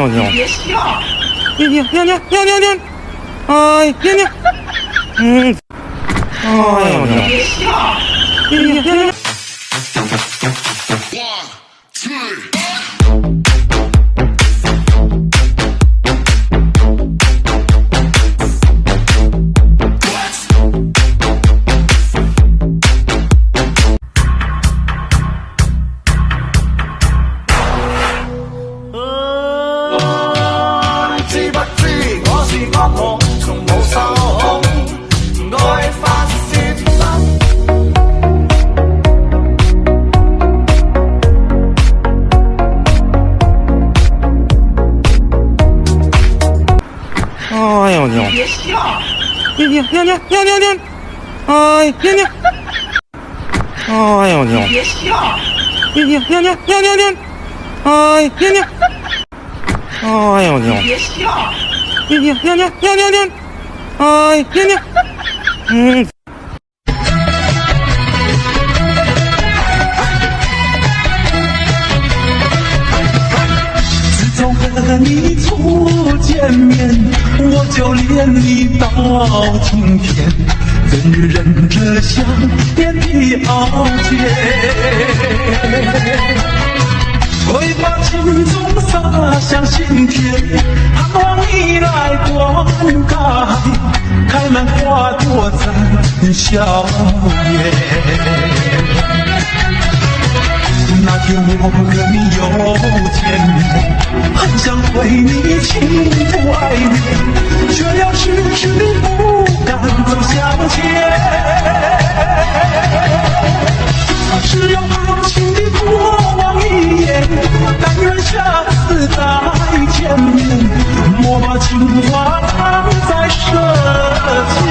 牛！别笑！娘，哎，娘，哎呦娘！别笑！娘。知不知我是惡魔，從無手愛發泄心。哎呦娘！别笑！娘，哎，娘，哎呦娘！别笑！娘，哎，娘，哎呦娘！别笑！娘，哎，娘，自从和你初见面，我就恋你到今天，人忍着想念的傲娇，会把情衷洒向心田，盼望你来灌溉，开满花朵在笑颜。那天我和你又见面，很想对你倾吐爱恋，却又迟迟不敢走向前。只有爱情的过往一眼，但愿下次再见面，莫把情话藏在舌尖。